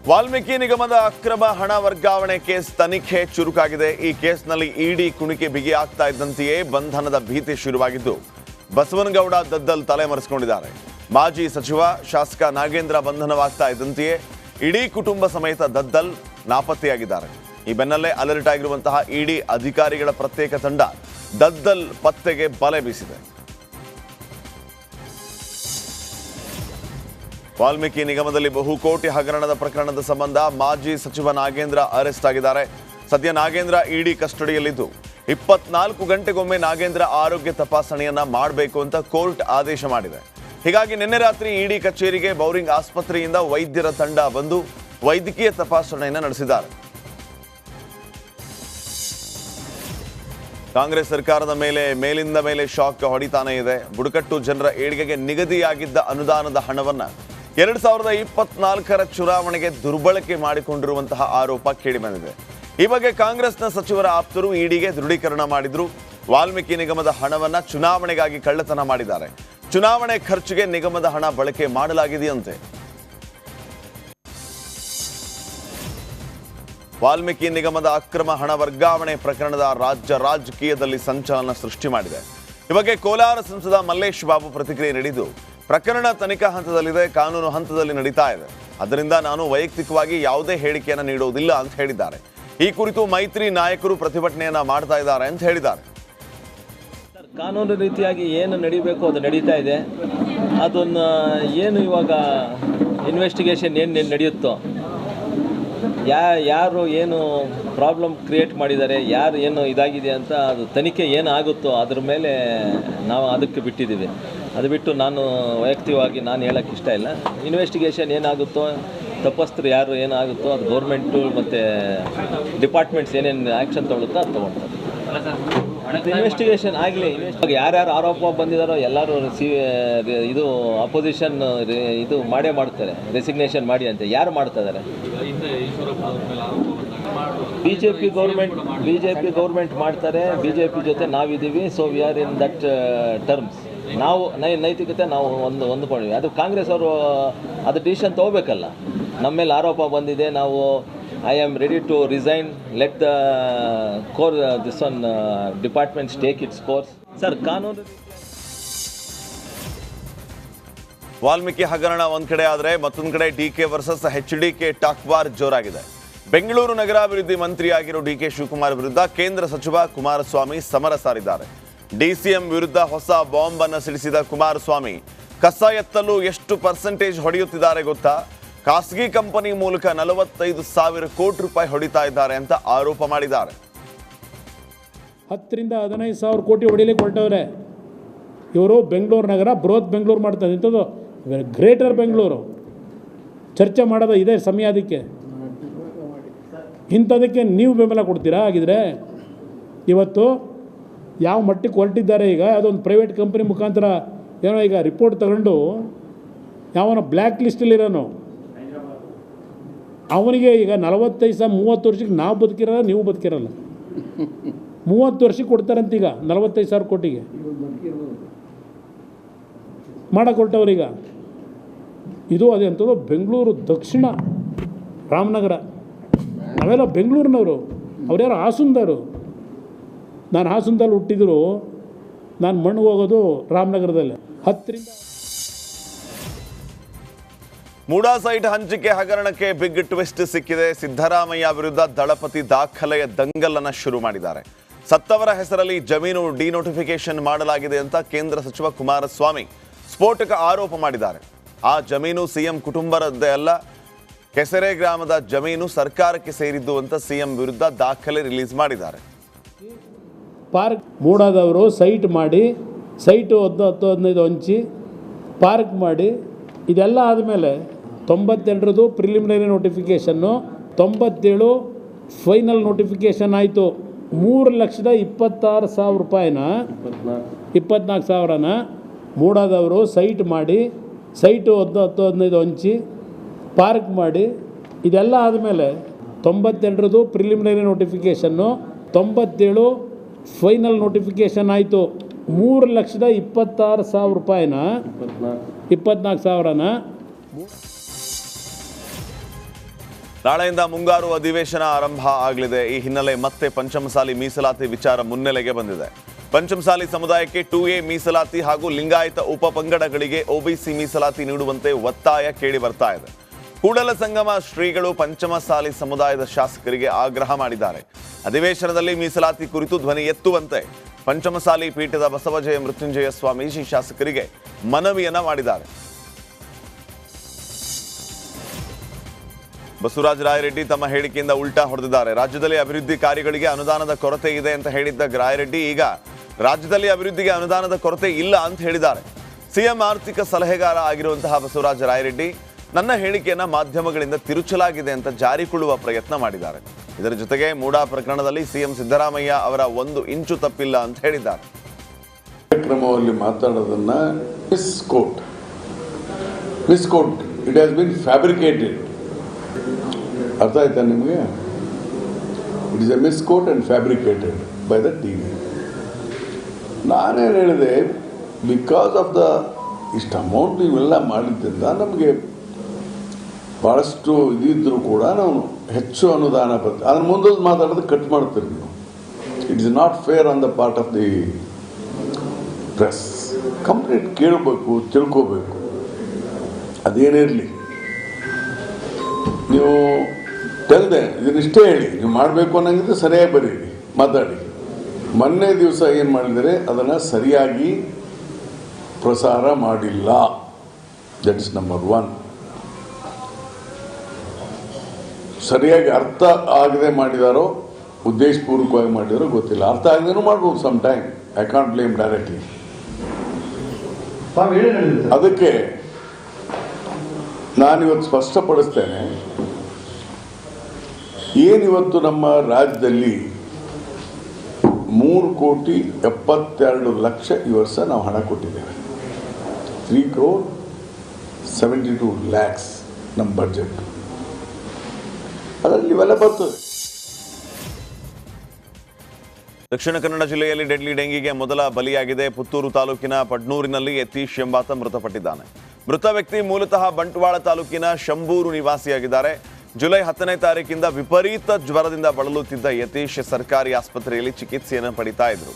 ವಾಲ್ಮೀಕಿ ನಿಗಮದ ಅಕ್ರಮ ಹಣ ವರ್ಗಾವಣೆ ಕೇಸ್ ತನಿಖೆ ಚುರುಕಾಗಿದೆ. ಈ ಕೇಸ್ನಲ್ಲಿ ಇಡಿ ಕುಣಿಕೆ ಬಿಗಿ ಆಗ್ತಾ ಇದ್ದಂತೆಯೇ ಬಂಧನದ ಭೀತಿ ಶುರುವಾಗಿದ್ದು ಬಸವನಗೌಡ ದದ್ದಲ್ ತಲೆಮರೆಸಿಕೊಂಡಿದ್ದಾರೆ. ಮಾಜಿ ಸಚಿವ ಶಾಸಕ ನಾಗೇಂದ್ರ ಬಂಧನವಾಗ್ತಾ ಇದ್ದಂತೆಯೇ ಇಡೀ ಕುಟುಂಬ ಸಮೇತ ದದ್ದಲ್ ನಾಪತ್ತೆಯಾಗಿದ್ದಾರೆ. ಈ ಬೆನ್ನಲ್ಲೇ ಅಲರ್ಟ್ ಆಗಿರುವಂತಹ ಇಡಿ ಅಧಿಕಾರಿಗಳ ಪ್ರತ್ಯೇಕ ತಂಡ ದದ್ದಲ್ ಪತ್ತೆಗೆ ಬಲೆ ಬೀಸಿದೆ. ವಾಲ್ಮೀಕಿ ನಿಗಮದಲ್ಲಿ ಬಹುಕೋಟಿ ಹಗರಣದ ಪ್ರಕರಣದ ಸಂಬಂಧ ಮಾಜಿ ಸಚಿವ ನಾಗೇಂದ್ರ ಅರೆಸ್ಟ್ ಆಗಿದ್ದಾರೆ. ಸದ್ಯ ನಾಗೇಂದ್ರ ಇಡಿ ಕಸ್ಟಡಿಯಲ್ಲಿದ್ದು 24 ಗಂಟೆಗೊಮ್ಮೆ ನಾಗೇಂದ್ರ ಆರೋಗ್ಯ ತಪಾಸಣೆಯನ್ನ ಮಾಡಬೇಕು ಅಂತ ಕೋರ್ಟ್ ಆದೇಶ ಮಾಡಿದೆ. ಹೀಗಾಗಿ ನಿನ್ನೆ ರಾತ್ರಿ ಇಡಿ ಕಚೇರಿಗೆ ಬೌರಿಂಗ್ ಆಸ್ಪತ್ರೆಯಿಂದ ವೈದ್ಯರ ತಂಡ ಬಂದು ವೈದ್ಯಕೀಯ ತಪಾಸಣೆಯನ್ನು ನಡೆಸಿದ್ದಾರೆ. ಕಾಂಗ್ರೆಸ್ ಸರ್ಕಾರದ ಮೇಲಿಂದ ಮೇಲೆ ಶಾಕ್ ಹೊಡಿತಾನೇ ಇದೆ. ಬುಡಕಟ್ಟು ಜನರ ಏಳಿಗೆಗೆ ನಿಗದಿಯಾಗಿದ್ದ ಅನುದಾನದ ಹಣವನ್ನ 2024ರ ಚುನಾವಣೆಗೆ ದುರ್ಬಳಕೆ ಮಾಡಿಕೊಂಡಿರುವಂತಹ ಆರೋಪ ಕೇಳಿಬಂದಿದೆ. ಈ ಬಗ್ಗೆ ಕಾಂಗ್ರೆಸ್ನ ಸಚಿವರ ಆಪ್ತರು ಇಡಿಗೆ ದೃಢೀಕರಣ ಮಾಡಿದ್ರು. ವಾಲ್ಮೀಕಿ ನಿಗಮದ ಹಣವನ್ನ ಚುನಾವಣೆಗಾಗಿ ಕಳ್ಳತನ ಮಾಡಿದ್ದಾರೆ. ಚುನಾವಣೆ ಖರ್ಚಿಗೆ ನಿಗಮದ ಹಣ ಬಳಕೆ ಮಾಡಲಾಗಿದೆಯಂತೆ. ವಾಲ್ಮೀಕಿ ನಿಗಮದ ಅಕ್ರಮ ಹಣ ವರ್ಗಾವಣೆ ಪ್ರಕರಣದ ರಾಜಕೀಯದಲ್ಲಿ ಸಂಚಲನ ಸೃಷ್ಟಿ ಮಾಡಿದೆ. ಈ ಬಗ್ಗೆ ಕೋಲಾರ ಸಂಸದ ಮಲ್ಲೇಶ್ ಬಾಬು ಪ್ರತಿಕ್ರಿಯೆ ನೀಡಿದ್ದು, ಪ್ರಕರಣ ತನಿಖಾ ಹಂತದಲ್ಲಿದೆ, ಕಾನೂನು ಹಂತದಲ್ಲಿ ನಡೀತಾ ಇದೆ. ಅದರಿಂದ ನಾನು ವೈಯಕ್ತಿಕವಾಗಿ ಯಾವುದೇ ಹೇಳಿಕೆಯನ್ನು ನೀಡುವುದಿಲ್ಲ ಅಂತ ಹೇಳಿದ್ದಾರೆ. ಈ ಕುರಿತು ಮೈತ್ರಿ ನಾಯಕರು ಪ್ರತಿಭಟನೆಯನ್ನ ಮಾಡ್ತಾ ಇದ್ದಾರೆ ಅಂತ ಹೇಳಿದ್ದಾರೆ. ಕಾನೂನು ರೀತಿಯಾಗಿ ಏನು ನಡೀಬೇಕು ಅದು ನಡೀತಾ ಇದೆ. ಅದನ್ನು ಏನು ಇವಾಗ ಇನ್ವೆಸ್ಟಿಗೇಷನ್ ಏನು ನಡೆಯುತ್ತೋ, ಯಾರು ಏನು ಪ್ರಾಬ್ಲಮ್ ಕ್ರಿಯೇಟ್ ಮಾಡಿದ್ದಾರೆ, ಯಾರು ಏನು ಇದಾಗಿದೆ ಅಂತ ಅದು ತನಿಖೆ ಏನಾಗುತ್ತೋ ಅದ್ರ ಮೇಲೆ ನಾವು ಅದಕ್ಕೆ ಬಿಟ್ಟಿದ್ದೀವಿ. ಅದು ಬಿಟ್ಟು ನಾನು ವೈಯಕ್ತಿಕವಾಗಿ ನಾನು ಹೇಳೋಕ್ಕೆ ಇಷ್ಟ ಇಲ್ಲ. ಇನ್ವೆಸ್ಟಿಗೇಷನ್ ಏನಾಗುತ್ತೋ, ತಪ್ಪಿಸ್ತರು ಯಾರು ಏನಾಗುತ್ತೋ ಅದು ಗೌರ್ಮೆಂಟು ಮತ್ತು ಡಿಪಾರ್ಟ್ಮೆಂಟ್ಸ್ ಏನೇನು ಆ್ಯಕ್ಷನ್ ತೊಗೊಳುತ್ತೋ ಅದು ತೊಗೊಳ್ತಾರೆ. ಇನ್ವೆಸ್ಟಿಗೇಷನ್ ಆಗಲಿ. ಯಾರ್ಯಾರು ಆರೋಪ ಬಂದಿದ್ದಾರೋ ಎಲ್ಲರೂ ಇದು ಅಪೋಸಿಷನ್ ಇದು ಮಾಡೇ ಮಾಡ್ತಾರೆ, ರೆಸಿಗ್ನೇಷನ್ ಮಾಡಿ ಅಂತ. ಯಾರು ಮಾಡ್ತಾ ಇದ್ದಾರೆ? ಬಿ ಜೆ ಪಿ ಗೌರ್ಮೆಂಟ್ ಮಾಡ್ತಾರೆ. ಬಿ ಜೆ ಪಿ ಜೊತೆ ನಾವಿದ್ದೀವಿ. So we are in that terms. ನಾವು ನೈತಿಕತೆ ನಾವು ಹೊಂದ್ಕೊಂಡಿವಿ. ಅದು ಕಾಂಗ್ರೆಸ್ ಅವರು ಅದು ಡಿಸಿಷನ್ ತೊಗೋಬೇಕಲ್ಲ. ನಮ್ಮ ಮೇಲೆ ಆರೋಪ ಬಂದಿದೆ, ನಾವು I am ready to resign, let the this one departments take its course. Sir, ಕಾನೂನು ವಾಲ್ಮೀಕಿ ಹಗರಣ ಒಂದ್ ಕಡೆ ಆದರೆ ಮತ್ತೊಂದು ಕಡೆ DK versus HDK talk war ಜೋರಾಗಿದೆ. ಬೆಂಗಳೂರು ನಗರಾಭಿವೃದ್ಧಿ ಮಂತ್ರಿಯಾಗಿರೋ ಡಿಕೆ ಶಿವಕುಮಾರ್ ವಿರುದ್ಧ ಕೇಂದ್ರ ಸಚಿವ ಕುಮಾರಸ್ವಾಮಿ ಸಮರ ಸಾರಿದ್ದಾರೆ. ಡಿಸಿಎಂ ವಿರುದ್ಧ ಹೊಸ ಬಾಂಬ್ ಅನ್ನು ಸಿಡಿಸಿದ ಕುಮಾರಸ್ವಾಮಿ ಕಸ ಎತ್ತಲು ಎಷ್ಟು ಪರ್ಸೆಂಟೇಜ್ ಹೊಡೆಯುತ್ತಿದ್ದಾರೆ ಗೊತ್ತಾ? ಖಾಸಗಿ ಕಂಪನಿ ಮೂಲಕ 45,000 ಕೋಟಿ ರೂಪಾಯಿ ಹೊಡಿತಾ ಇದ್ದಾರೆ ಅಂತ ಆರೋಪ ಮಾಡಿದ್ದಾರೆ. 10 ರಿಂದ 15,000 ಕೋಟಿ ಹೊಡಿಲಿಕ್ಕೆ ಹೊರಟವ್ರೆ ಇವರು. ಬೆಂಗಳೂರು ನಗರ ಬೃಹತ್ ಬೆಂಗಳೂರು ಮಾಡ್ತಾರೆ. ಇಂಥದ್ದು ಗ್ರೇಟರ್ ಬೆಂಗಳೂರು ಚರ್ಚೆ ಮಾಡೋದು ಇದೆ ಸಮಯ. ಅದಕ್ಕೆ ಇಂಥದಕ್ಕೆ ನೀವು ಬೆಂಬಲ ಕೊಡ್ತೀರಾ? ಆಗಿದ್ರೆ ಇವತ್ತು ಯಾವ ಮಟ್ಟಕ್ಕೆ ಹೊರಟಿದ್ದಾರೆ. ಈಗ ಅದೊಂದು ಪ್ರೈವೇಟ್ ಕಂಪ್ನಿ ಮುಖಾಂತರ ಏನೋ ಈಗ ರಿಪೋರ್ಟ್ ತಗೊಂಡು ಯಾವನೋ ಬ್ಲ್ಯಾಕ್ ಲಿಸ್ಟಲ್ಲಿರೋನು ಅವನಿಗೆ ಈಗ 30 ವರ್ಷಕ್ಕೆ ನಾವು ಬದುಕಿರಲ್ಲ, ನೀವು ಬದುಕಿರಲ್ಲ. 30 ವರ್ಷಕ್ಕೆ ಕೊಡ್ತಾರಂತೀಗ 45,000 ಕೋಟಿಗೆ ಮಾಡಕ್ಕೆ ಹೊರಟವ್ರೀಗ. ಇದು ಅದೇ ಅಂಥದ್ದು ಬೆಂಗಳೂರು ದಕ್ಷಿಣ ರಾಮನಗರ. ನಾವೆಲ್ಲ ಬೆಂಗಳೂರಿನವರು, ಅವ್ರ್ಯಾರು ಹಾಸನದವರು. ನಾನು ಹಾಸನದಲ್ಲಿ ಹುಟ್ಟಿದ್ರು, ನಾನು ಮಣ್ಣು ಹೋಗೋದು ರಾಮನಗರದಲ್ಲೇ. 10 ರಿಂದ ಮೂಡಾ ಸೈಟ್ ಹಂಚಿಕೆ ಹಗರಣಕ್ಕೆ ಬಿಗ್ ಟ್ವಿಸ್ಟ್ ಸಿಕ್ಕಿದೆ. ಸಿದ್ದರಾಮಯ್ಯ ವಿರುದ್ಧ ದಳಪತಿ ದಾಖಲೆಯ ದಂಗಲನ್ನು ಶುರು ಮಾಡಿದ್ದಾರೆ. ಸತ್ತವರ ಹೆಸರಲ್ಲಿ ಜಮೀನು ಡಿನೋಟಿಫಿಕೇಶನ್ ಮಾಡಲಾಗಿದೆ ಅಂತ ಕೇಂದ್ರ ಸಚಿವ ಕುಮಾರಸ್ವಾಮಿ ಸ್ಫೋಟಕ ಆರೋಪ ಮಾಡಿದ್ದಾರೆ. ಆ ಜಮೀನು ಸಿಎಂ ಕುಟುಂಬರದ್ದೇ ಅಲ್ಲ, ಕೆಸರೆ ಗ್ರಾಮದ ಜಮೀನು ಸರ್ಕಾರಕ್ಕೆ ಸೇರಿದ್ದು ಅಂತ ಸಿಎಂ ವಿರುದ್ಧ ದಾಖಲೆ ರಿಲೀಸ್ ಮಾಡಿದ್ದಾರೆ. ಪಾರ್ಕ್ ಮೂಡಾದವರು ಸೈಟ್ ಮಾಡಿ, ಸೈಟು 10-15 ಹಂಚಿ ಪಾರ್ಕ್ ಮಾಡಿ, ಇದೆಲ್ಲ ಆದಮೇಲೆ 92 ಪ್ರಿಲಿಮಿನರಿ ನೋಟಿಫಿಕೇಷನ್ನು, 97 ಫೈನಲ್ ನೋಟಿಫಿಕೇಷನ್ ಆಯಿತು. 3,26,000 ರೂಪಾಯಿನ 24,000ನ ಮೂಡಾದವರು ಸೈಟ್ ಮಾಡಿ, ಸೈಟು 10-15 ಹಂಚಿ ಪಾರ್ಕ್ ಮಾಡಿ, ಇದೆಲ್ಲ ಆದಮೇಲೆ 92 ಪ್ರಿಲಿಮಿನರಿ ನೋಟಿಫಿಕೇಷನ್ನು, 97 ಫೈನಲ್ ನೋಟಿಫಿಕೇಷನ್ ಆಯಿತು. 3,26,000 ರೂಪಾಯಿನ 24,000ನ ನಾಳೆಯಿಂದ ಮುಂಗಾರು ಅಧಿವೇಶನ ಆರಂಭ ಆಗಲಿದೆ. ಈ ಹಿನ್ನೆಲೆ ಮತ್ತೆ ಪಂಚಮಸಾಲಿ ಮೀಸಲಾತಿ ವಿಚಾರ ಮುನ್ನೆಲೆಗೆ ಬಂದಿದೆ. ಪಂಚಮಸಾಲಿ ಸಮುದಾಯಕ್ಕೆ 2A ಮೀಸಲಾತಿ ಹಾಗೂ ಲಿಂಗಾಯತ ಉಪಪಂಗಡಗಳಿಗೆ OBC ಮೀಸಲಾತಿ ನೀಡುವಂತೆ ಒತ್ತಾಯ ಕೇಳಿ ಬರ್ತಾ ಇದೆ. ಕೂಡಲ ಸಂಗಮ ಶ್ರೀಗಳು ಪಂಚಮಸಾಲಿ ಸಮುದಾಯದ ಶಾಸಕರಿಗೆ ಆಗ್ರಹ ಮಾಡಿದ್ದಾರೆ. ಅಧಿವೇಶನದಲ್ಲಿ ಮೀಸಲಾತಿ ಕುರಿತು ಧ್ವನಿ ಎತ್ತುವಂತೆ ಪಂಚಮಸಾಲಿ ಪೀಠದ ಬಸವಜಯ ಮೃತ್ಯುಂಜಯ ಸ್ವಾಮೀಜಿ ಶಾಸಕರಿಗೆ ಮನವಿಯನ್ನ ಮಾಡಿದ್ದಾರೆ. ಬಸವರಾಜ ರಾಯರೆಡ್ಡಿ ತಮ್ಮ ಹೇಳಿಕೆಯಿಂದ ಉಲ್ಟಾ ಹೊಡೆದಿದ್ದಾರೆ. ರಾಜ್ಯದಲ್ಲಿ ಅಭಿವೃದ್ಧಿ ಕಾರ್ಯಗಳಿಗೆ ಅನುದಾನದ ಕೊರತೆ ಇದೆ ಅಂತ ಹೇಳಿದ್ದ ರಾಯರೆಡ್ಡಿ ಈಗ ರಾಜ್ಯದಲ್ಲಿ ಅಭಿವೃದ್ಧಿಗೆ ಅನುದಾನದ ಕೊರತೆ ಇಲ್ಲ ಅಂತ ಹೇಳಿದ್ದಾರೆ. ಸಿಎಂ ಆರ್ಥಿಕ ಸಲಹೆಗಾರ ಆಗಿರುವಂತಹ ಬಸವರಾಜ ರಾಯರೆಡ್ಡಿ ನನ್ನ ಹೇಳಿಕೆಯನ್ನ ಮಾಧ್ಯಮಗಳಿಂದ ತಿರುಚಲಾಗಿದೆ ಅಂತ ಜಾರಿಕೊಳ್ಳುವ ಪ್ರಯತ್ನ ಮಾಡಿದ್ದಾರೆ. ಇದರ ಜೊತೆಗೆ ಮೂಡಾ ಪ್ರಕರಣದಲ್ಲಿ ಸಿಎಂ ಸಿದ್ದರಾಮಯ್ಯ ಅವರ 1 ಇಂಚು ತಪ್ಪಿಲ್ಲ ಅಂತ ಹೇಳಿದ್ದಾರೆ. ಕಾರ್ಯಕ್ರಮದಲ್ಲಿ ಮಾತಾಡೋದನ್ನ misquote it has been fabricated. ಅರ್ಥ ಆಯ್ತಾ ನಿಮಗೆ? It is a misquote and fabricated by the TV. ನಾನೇನು ಹೇಳಿದೆ, ಬಿಕಾಸ್ ಆಫ್ ದ ಇಷ್ಟು ಅಮೌಂಟ್ ಇವೆಲ್ಲ ಮಾಡಿದ್ದರಿಂದ ನಮಗೆ ಭಾಳಷ್ಟು ಇದಿದ್ರೂ ಕೂಡ ನಾವು ಹೆಚ್ಚು ಅನುದಾನ ಬರ್ತದೆ. ಅದ್ರ ಮುಂದೆ ಮಾತಾಡೋದು ಕಟ್ ಮಾಡ್ತೀರಿ ನೀವು. It is not fair on the part of the press. Complete ಕೇಳಬೇಕು, ತಿಳ್ಕೋಬೇಕು. ಅದೇನಿರಲಿ, ನೀವು ತೆಲ್ದೆ ಇದನ್ನಿಷ್ಟೇ ಹೇಳಿ, ನೀವು ಮಾಡಬೇಕು ಅನ್ನಂಗಿದ್ರೆ ಸರಿಯಾಗಿ ಬರೀರಿ, ಮಾತಾಡಿ. ಮೊನ್ನೆ ದಿವಸ ಏನು ಮಾಡಿದರೆ ಅದನ್ನು ಸರಿಯಾಗಿ ಪ್ರಸಾರ ಮಾಡಿಲ್ಲ. That is number 1. ಸರಿಯಾಗಿ ಅರ್ಥ ಆಗದೆ ಮಾಡಿದಾರೋ ಉದ್ದೇಶಪೂರ್ವಕವಾಗಿ ಮಾಡಿದಾರೋ ಗೊತ್ತಿಲ್ಲ. ಅರ್ಥ ಆಗದೇನೂ ಮಾಡ್ಬೋದು some time. I can't blame directly. ಅದಕ್ಕೆ ನಾನಿವತ್ತು ಸ್ಪಷ್ಟಪಡಿಸ್ತೇನೆ, ಏನಿವತ್ತು ನಮ್ಮ ರಾಜ್ಯದಲ್ಲಿ 3,72,00,000 ಈ ವರ್ಷ ನಾವು ಹಣ ಕೊಟ್ಟಿದ್ದೇವೆ. 3,72 lakhs ನಮ್ಮ ಬಡ್ಜೆಟ್. ಅದರಲ್ಲಿ ಇವೆಲ್ಲ ಬರ್ತದೆ. ದಕ್ಷಿಣ ಕನ್ನಡ ಜಿಲ್ಲೆಯಲ್ಲಿ ಡೆಡ್ಲಿ ಡೆಂಗಿಗೆ ಮೊದಲ ಬಲಿಯಾಗಿದೆ. ಪುತ್ತೂರು ತಾಲೂಕಿನ ಪಡ್ನೂರಿನಲ್ಲಿ ಯತೀಶ್ ಎಂಬಾತ ಮೃತಪಟ್ಟಿದ್ದಾನೆ. ಮೃತ ವ್ಯಕ್ತಿ ಮೂಲತಃ ಬಂಟ್ವಾಳ ತಾಲೂಕಿನ ಶಂಬೂರು ನಿವಾಸಿಯಾಗಿದ್ದಾರೆ. ಜುಲೈ 10ನೇ ತಾರೀಕಿಂದ ವಿಪರೀತ ಜ್ವರದಿಂದ ಬಳಲುತ್ತಿದ್ದ ಯತೀಶ್ ಸರ್ಕಾರಿ ಆಸ್ಪತ್ರೆಯಲ್ಲಿ ಚಿಕಿತ್ಸೆಯನ್ನು ಪಡಿತಾ ಇದ್ರು.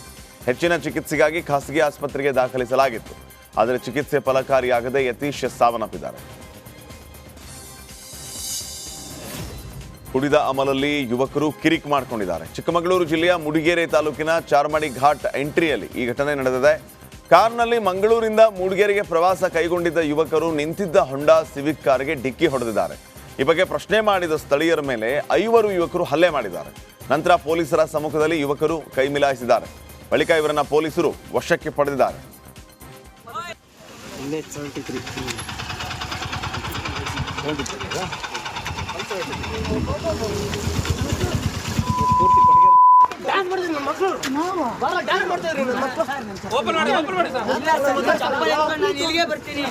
ಹೆಚ್ಚಿನ ಚಿಕಿತ್ಸೆಗಾಗಿ ಖಾಸಗಿ ಆಸ್ಪತ್ರೆಗೆ ದಾಖಲಿಸಲಾಗಿತ್ತು. ಆದರೆ ಚಿಕಿತ್ಸೆ ಫಲಕಾರಿಯಾಗದೆ ಯತೀಶ್ ಸಾವನ್ನಪ್ಪಿದ್ದಾರೆ. ಕುಡಿದ ಅಮಲಲ್ಲಿ ಯುವಕರು ಕಿರಿಕ್ ಮಾಡಿಕೊಂಡಿದ್ದಾರೆ. ಚಿಕ್ಕಮಗಳೂರು ಜಿಲ್ಲೆಯ ಮೂಡಿಗೆರೆ ತಾಲೂಕಿನ ಚಾರ್ಮಾಡಿ ಘಾಟ್ ಎಂಟ್ರಿಯಲ್ಲಿ ಈ ಘಟನೆ ನಡೆದಿದೆ. ಕಾರ್ನಲ್ಲಿ ಮಂಗಳೂರಿಂದ ಮೂಡಿಗೆರೆಗೆ ಪ್ರವಾಸ ಕೈಗೊಂಡಿದ್ದ ಯುವಕರು ನಿಂತಿದ್ದ ಹೊಂಡಾ ಸಿವಿಕ್ ಕಾರ್ಗೆ ಡಿಕ್ಕಿ ಹೊಡೆದಿದ್ದಾರೆ. ಈ ಬಗ್ಗೆ ಪ್ರಶ್ನೆ ಮಾಡಿದ ಸ್ಥಳೀಯರ ಮೇಲೆ 5 ಯುವಕರು ಹಲ್ಲೆ ಮಾಡಿದ್ದಾರೆ. ನಂತರ ಪೊಲೀಸರ ಸಮ್ಮುಖದಲ್ಲಿ ಯುವಕರು ಕೈ ಮಿಲಾಯಿಸಿದ್ದಾರೆ. ಬಳಿಕ ಇವರನ್ನ ಪೊಲೀಸರು ವಶಕ್ಕೆ ಪಡೆದಿದ್ದಾರೆ. ಬರ್ತೀನಿ